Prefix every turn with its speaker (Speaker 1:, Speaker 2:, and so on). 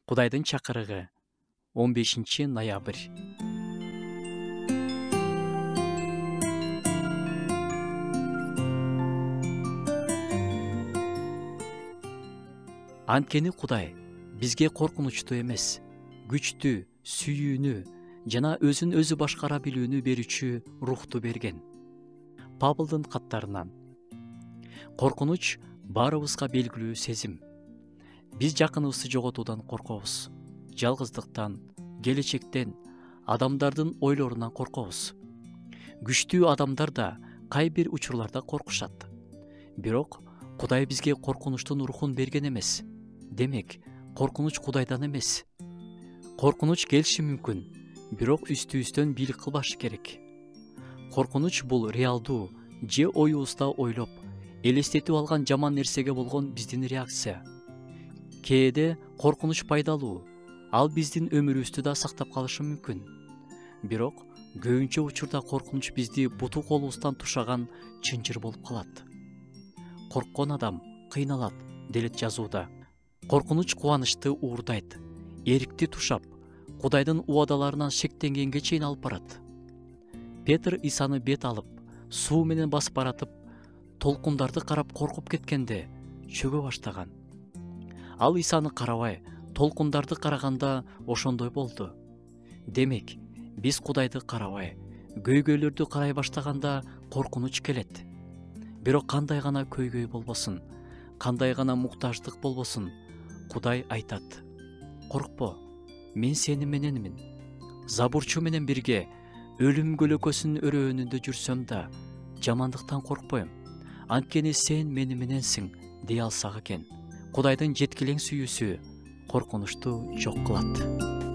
Speaker 1: Кудайдын чакырыгы 15 ноябрь. Анткени Кудай бизге коркунучтуу эмес, күчтүү, сүйүүнү жана өзүн өзү башкара билүүнү берүүчү рухту берген. Павлдын каттарынан: коркунуч баарыбызга белгилүү сезим. Биз жакыныбызды жоготуудан коркобуз, жалгыздыктан, келечектен, адамдардын ойлорунан коркобуз. Күчтүү адамдар да кай бир учурларда коркушат. Бирок Кудай бизге коркунучтун рухун берген эмес. Демек, коркунуч Кудайдан эмес. Коркунуч келиши мүмкүн, бирок үстүбүздөн бийлик кылбашы керек. Коркунуч бул реалдуу же оюбузда ойлоп, элестетип алган жаман нерсеге болгон биздин реакция. Кээде коркунуч пайдалуу, ал биздин өмүрүбүздү да сактап калышы мүмкүн. Бирок көбүнчө учурда коркунуч бизди буту колубуздан тушаган чынжыр болуп калат. Корккон адам кыйналат, делет жазууда. Коркунуч кубанычты уурдайт, эрикти тушап, Кудайдын убадаларынан шектенгенге чейин алып барат. Петр Исаны бет алып, суу менен басып баратып, толкундарды карап коркуп кеткенде чөгө баштаган. Ал Исаны карабай, толкундарды караганда ошондой болду. Демек, биз Кудайды карабай, көйгөйлөрдү карай баштаганда коркунуч келет. Бирок кандай гана көйгөй болбосун, кандай гана муктаждык болбосун, Кудай айтат: коркпо, мен сени мененмин. Забурчу менен бирге өлүм көлөкөсүнүн өрөөнүндө жүрсөм да, жамандыктан коркпойм. Анткени сен мени мененсиң, дей алсак экен. Кудайдын жеткилең сүйүүсү коркунучту жок кылат.